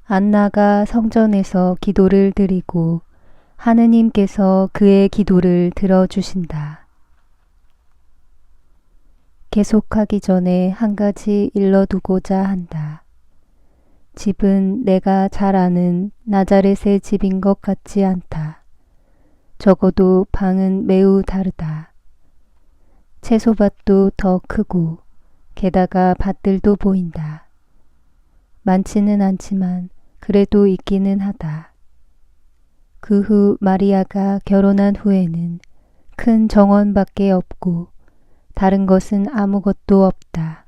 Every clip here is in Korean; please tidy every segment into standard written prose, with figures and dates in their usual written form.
안나가 성전에서 기도를 드리고 하느님께서 그의 기도를 들어주신다. 계속하기 전에 한 가지 일러두고자 한다. 집은 내가 잘 아는 나자렛의 집인 것 같지 않다. 적어도 방은 매우 다르다. 채소밭도 더 크고 게다가 밭들도 보인다. 많지는 않지만 그래도 있기는 하다. 그 후 마리아가 결혼한 후에는 큰 정원밖에 없고 다른 것은 아무것도 없다.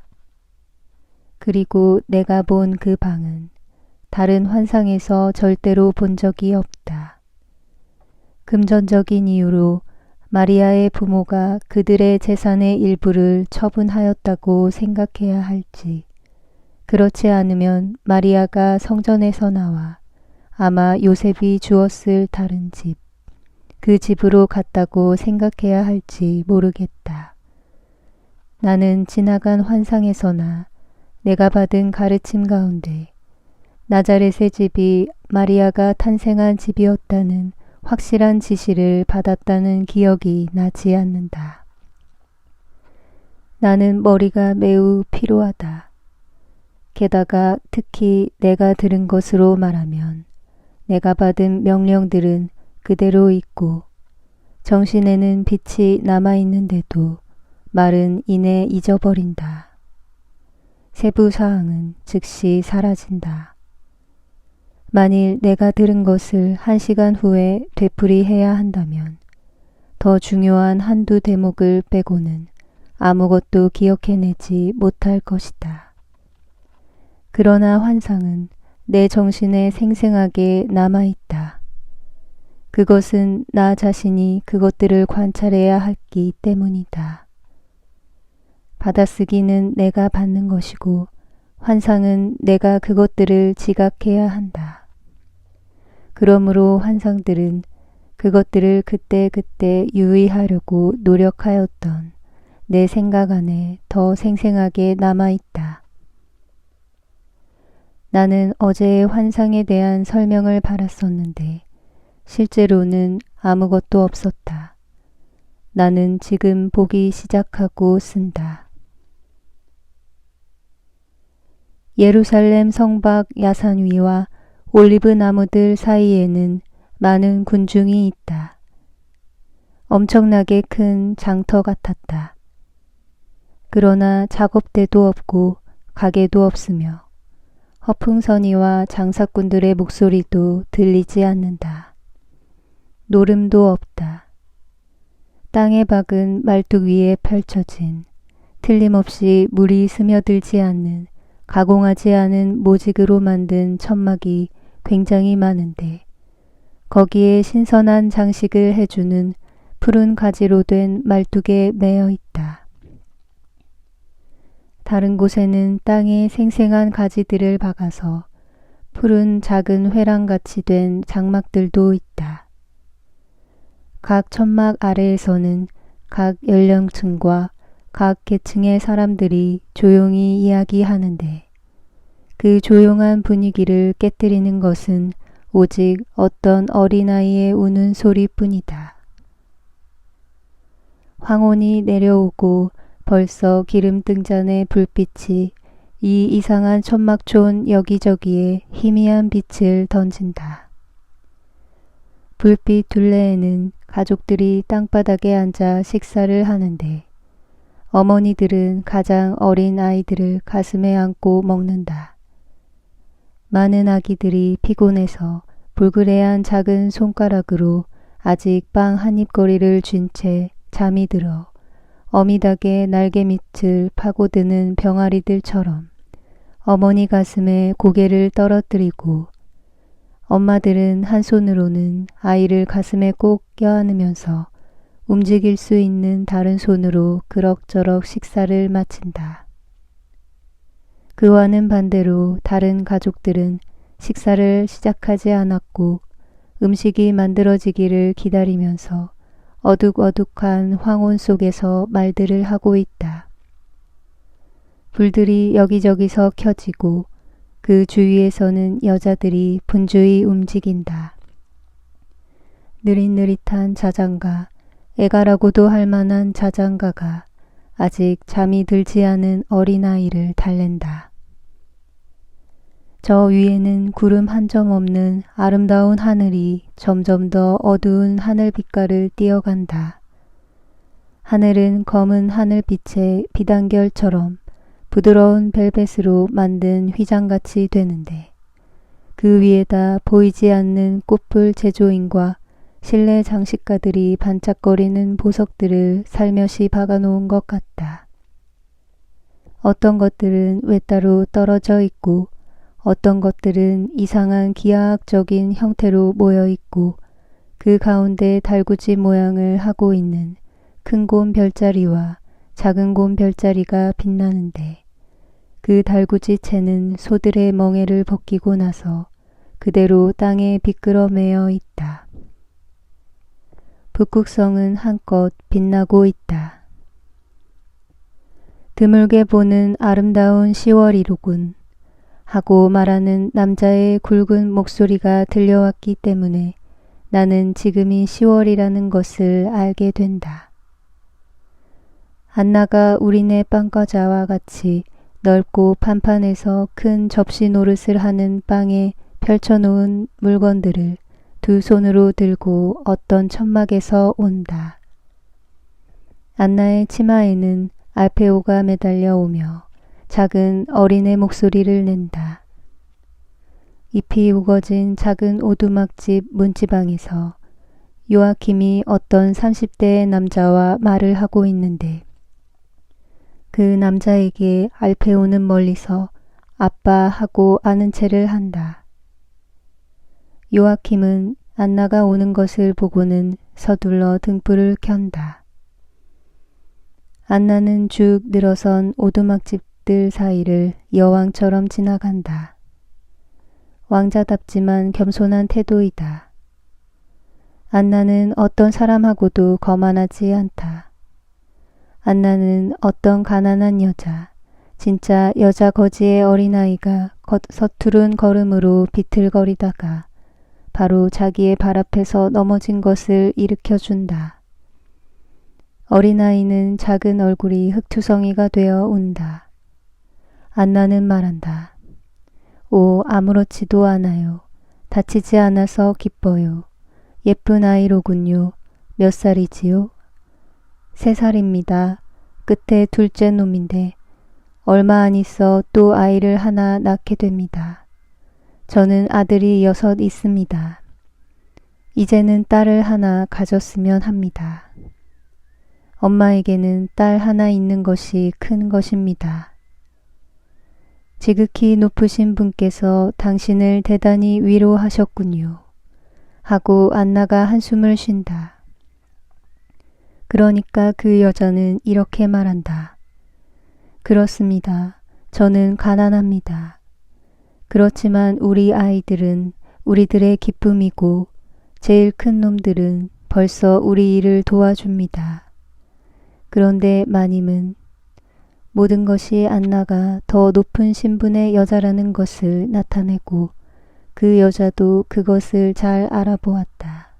그리고 내가 본 그 방은 다른 환상에서 절대로 본 적이 없다. 금전적인 이유로 마리아의 부모가 그들의 재산의 일부를 처분하였다고 생각해야 할지, 그렇지 않으면 마리아가 성전에서 나와 아마 요셉이 주었을 다른 집, 그 집으로 갔다고 생각해야 할지 모르겠다. 나는 지나간 환상에서나 내가 받은 가르침 가운데 나자렛의 집이 마리아가 탄생한 집이었다는 확실한 지시를 받았다는 기억이 나지 않는다. 나는 머리가 매우 피로하다. 게다가 특히 내가 들은 것으로 말하면 내가 받은 명령들은 그대로 있고 정신에는 빛이 남아있는데도 말은 이내 잊어버린다. 세부 사항은 즉시 사라진다. 만일 내가 들은 것을 1시간 후에 되풀이해야 한다면 더 중요한 한두 대목을 빼고는 아무것도 기억해내지 못할 것이다. 그러나 환상은 내 정신에 생생하게 남아있다. 그것은 나 자신이 그것들을 관찰해야 하기 때문이다. 받아쓰기는 내가 받는 것이고 환상은 내가 그것들을 지각해야 한다. 그러므로 환상들은 그것들을 그때그때 유의하려고 노력하였던 내 생각 안에 더 생생하게 남아있다. 나는 어제의 환상에 대한 설명을 바랐었는데 실제로는 아무것도 없었다. 나는 지금 보기 시작하고 쓴다. 예루살렘 성밖 야산 위와 올리브 나무들 사이에는 많은 군중이 있다. 엄청나게 큰 장터 같았다. 그러나 작업대도 없고 가게도 없으며 허풍선이와 장사꾼들의 목소리도 들리지 않는다. 노름도 없다. 땅에 박은 말뚝 위에 펼쳐진 틀림없이 물이 스며들지 않는 가공하지 않은 모직으로 만든 천막이 굉장히 많은데 거기에 신선한 장식을 해주는 푸른 가지로 된 말뚝에 매여 있다. 다른 곳에는 땅에 생생한 가지들을 박아서 푸른 작은 회랑같이 된 장막들도 있다. 각 천막 아래에서는 각 연령층과 각 계층의 사람들이 조용히 이야기하는데 그 조용한 분위기를 깨뜨리는 것은 오직 어떤 어린아이의 우는 소리뿐이다. 황혼이 내려오고 벌써 기름 등잔의 불빛이 이 이상한 천막촌 여기저기에 희미한 빛을 던진다. 불빛 둘레에는 가족들이 땅바닥에 앉아 식사를 하는데 어머니들은 가장 어린 아이들을 가슴에 안고 먹는다. 많은 아기들이 피곤해서 불그레한 작은 손가락으로 아직 빵 한 입거리를 쥔 채 잠이 들어 어미닭의 날개 밑을 파고드는 병아리들처럼 어머니 가슴에 고개를 떨어뜨리고 엄마들은 한 손으로는 아이를 가슴에 꼭 껴안으면서 움직일 수 있는 다른 손으로 그럭저럭 식사를 마친다. 그와는 반대로 다른 가족들은 식사를 시작하지 않았고 음식이 만들어지기를 기다리면서 어둑어둑한 황혼 속에서 말들을 하고 있다. 불들이 여기저기서 켜지고 그 주위에서는 여자들이 분주히 움직인다. 느릿느릿한 자장가, 애가라고도 할 만한 자장가가 아직 잠이 들지 않은 어린아이를 달랜다. 저 위에는 구름 한 점 없는 아름다운 하늘이 점점 더 어두운 하늘 빛깔을 띄어간다. 하늘은 검은 하늘빛의 비단결처럼 부드러운 벨벳으로 만든 휘장같이 되는데 그 위에다 보이지 않는 꽃불 제조인과 실내 장식가들이 반짝거리는 보석들을 살며시 박아놓은 것 같다. 어떤 것들은 외따로 떨어져 있고 어떤 것들은 이상한 기하학적인 형태로 모여 있고 그 가운데 달구지 모양을 하고 있는 큰 곰 별자리와 작은 곰 별자리가 빛나는데 그 달구지채는 소들의 멍에를 벗기고 나서 그대로 땅에 비끄러 매여 있다. 북극성은 한껏 빛나고 있다. 드물게 보는 아름다운 10월이로군 하고 말하는 남자의 굵은 목소리가 들려왔기 때문에 나는 지금이 10월이라는 것을 알게 된다. 안나가 우리네 빵과자와 같이 넓고 판판해서 큰 접시 노릇을 하는 빵에 펼쳐놓은 물건들을 두 손으로 들고 어떤 천막에서 온다. 안나의 치마에는 알페오가 매달려 오며 작은 어린애 목소리를 낸다. 잎이 우거진 작은 오두막집 문지방에서 요아킴이 어떤 30대의 남자와 말을 하고 있는데 그 남자에게 알페오는 멀리서 아빠 하고 아는 체를 한다. 요아킴은 안나가 오는 것을 보고는 서둘러 등불을 켠다. 안나는 쭉 늘어선 오두막집들 사이를 여왕처럼 지나간다. 왕자답지만 겸손한 태도이다. 안나는 어떤 사람하고도 거만하지 않다. 안나는 어떤 가난한 여자, 진짜 여자 거지의 어린아이가 서투른 걸음으로 비틀거리다가 바로 자기의 발 앞에서 넘어진 것을 일으켜준다. 어린아이는 작은 얼굴이 흑투성이가 되어 운다. 안나는 말한다. 오, 아무렇지도 않아요. 다치지 않아서 기뻐요. 예쁜 아이로군요. 몇 살이지요? 3살입니다. 끝에 둘째 놈인데 얼마 안 있어 또 아이를 하나 낳게 됩니다. 저는 아들이 6 있습니다. 이제는 딸을 하나 가졌으면 합니다. 엄마에게는 딸 하나 있는 것이 큰 것입니다. 지극히 높으신 분께서 당신을 대단히 위로하셨군요. 하고 안나가 한숨을 쉰다. 그러니까 그 여자는 이렇게 말한다. 그렇습니다. 저는 가난합니다. 그렇지만 우리 아이들은 우리들의 기쁨이고 제일 큰 놈들은 벌써 우리 일을 도와줍니다. 그런데 마님은 모든 것이 안나가 더 높은 신분의 여자라는 것을 나타내고 그 여자도 그것을 잘 알아보았다.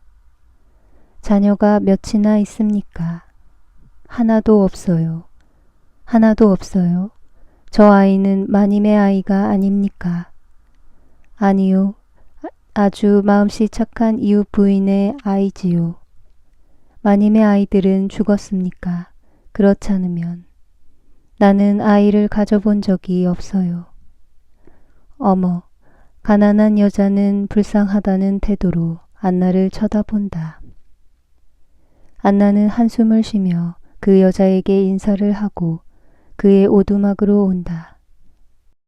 자녀가 몇이나 있습니까? 하나도 없어요. 하나도 없어요. 저 아이는 마님의 아이가 아닙니까? 아니요. 아주 마음씨 착한 이웃 부인의 아이지요. 마님의 아이들은 죽었습니까? 그렇지 않으면 나는 아이를 가져본 적이 없어요. 어머, 가난한 여자는 불쌍하다는 태도로 안나를 쳐다본다. 안나는 한숨을 쉬며 그 여자에게 인사를 하고 그의 오두막으로 온다.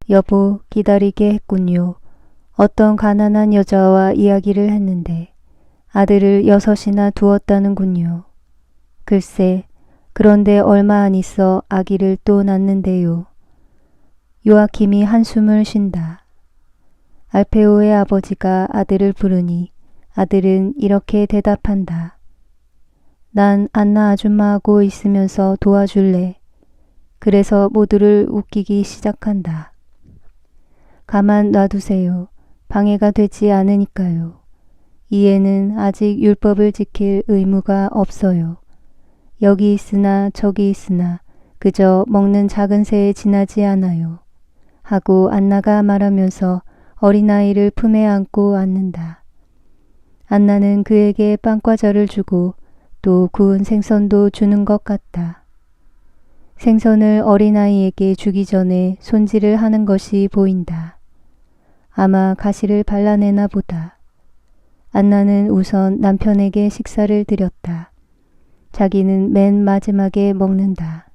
여보, 기다리게 했군요. 어떤 가난한 여자와 이야기를 했는데 아들을 6이나 두었다는군요. 글쎄, 그런데 얼마 안 있어 아기를 또 낳는데요. 요아킴이 한숨을 쉰다. 알페오의 아버지가 아들을 부르니 아들은 이렇게 대답한다. 난 안나 아줌마하고 있으면서 도와줄래. 그래서 모두를 웃기기 시작한다. 가만 놔두세요. 방해가 되지 않으니까요. 이에는 아직 율법을 지킬 의무가 없어요. 여기 있으나 저기 있으나 그저 먹는 작은 새에 지나지 않아요. 하고 안나가 말하면서 어린아이를 품에 안고 앉는다. 안나는 그에게 빵과자를 주고 또 구운 생선도 주는 것 같다. 생선을 어린아이에게 주기 전에 손질을 하는 것이 보인다. 아마 가시를 발라내나 보다. 안나는 우선 남편에게 식사를 드렸다. 자기는 맨 마지막에 먹는다.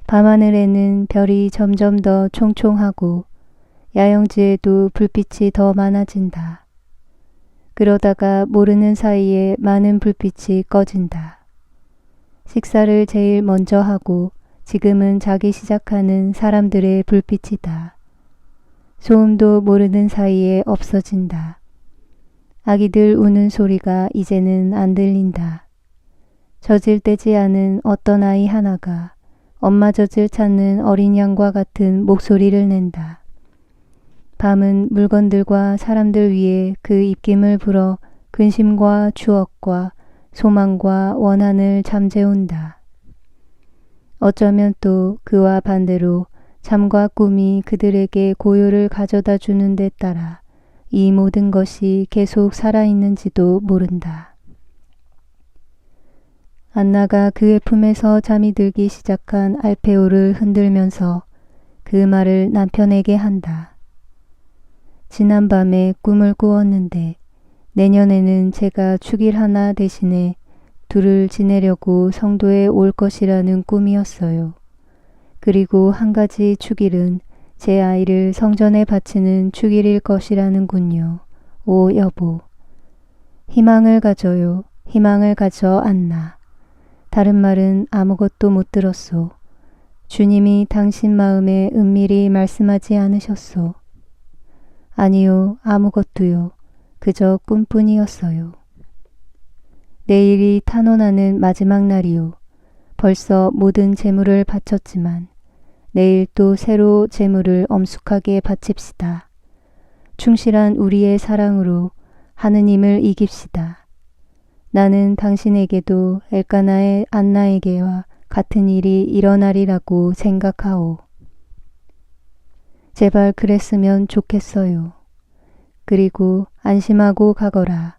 밤하늘에는 별이 점점 더 총총하고 야영지에도 불빛이 더 많아진다. 그러다가 모르는 사이에 많은 불빛이 꺼진다. 식사를 제일 먼저 하고 지금은 자기 시작하는 사람들의 불빛이다. 소음도 모르는 사이에 없어진다. 아기들 우는 소리가 이제는 안 들린다. 젖을 떼지 않은 어떤 아이 하나가 엄마 젖을 찾는 어린 양과 같은 목소리를 낸다. 밤은 물건들과 사람들 위에 그 입김을 불어 근심과 추억과 소망과 원한을 잠재운다. 어쩌면 또 그와 반대로 잠과 꿈이 그들에게 고요를 가져다 주는 데 따라 이 모든 것이 계속 살아있는지도 모른다. 안나가 그의 품에서 잠이 들기 시작한 알페오를 흔들면서 그 말을 남편에게 한다. 지난밤에 꿈을 꾸었는데 내년에는 제가 축일 하나 대신에 둘을 지내려고 성도에 올 것이라는 꿈이었어요. 그리고 한 가지 축일은 제 아이를 성전에 바치는 축일일 것이라는군요. 오 여보. 희망을 가져요. 희망을 가져 안나. 다른 말은 아무것도 못 들었소. 주님이 당신 마음에 은밀히 말씀하지 않으셨소. 아니요, 아무것도요. 그저 꿈뿐이었어요. 내일이 탄원하는 마지막 날이요. 벌써 모든 재물을 바쳤지만 내일 또 새로 재물을 엄숙하게 바칩시다. 충실한 우리의 사랑으로 하느님을 이깁시다. 나는 당신에게도 엘까나의 안나에게와 같은 일이 일어나리라고 생각하오. 제발 그랬으면 좋겠어요. 그리고 안심하고 가거라.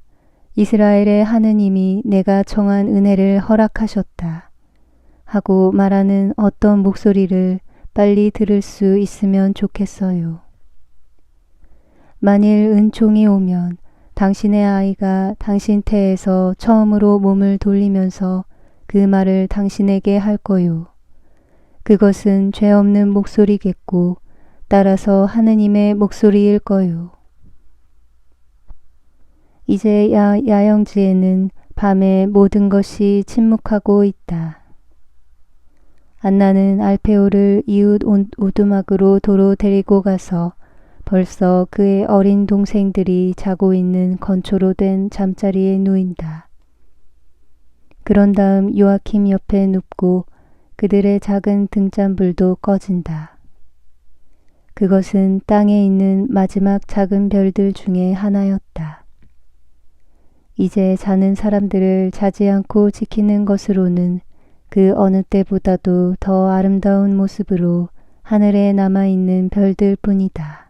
이스라엘의 하느님이 내가 정한 은혜를 허락하셨다. 하고 말하는 어떤 목소리를 빨리 들을 수 있으면 좋겠어요. 만일 은총이 오면 당신의 아이가 당신 태에서 처음으로 몸을 돌리면서 그 말을 당신에게 할 거요. 그것은 죄 없는 목소리겠고 따라서 하느님의 목소리일 거요. 이제 야영지에는 밤에 모든 것이 침묵하고 있다. 안나는 알페오를 이웃 오두막으로 도로 데리고 가서 벌써 그의 어린 동생들이 자고 있는 건초로 된 잠자리에 누인다. 그런 다음 요아킴 옆에 눕고 그들의 작은 등잔불도 꺼진다. 그것은 땅에 있는 마지막 작은 별들 중에 하나였다. 이제 자는 사람들을 자지 않고 지키는 것으로는 그 어느 때보다도 더 아름다운 모습으로 하늘에 남아있는 별들 뿐이다.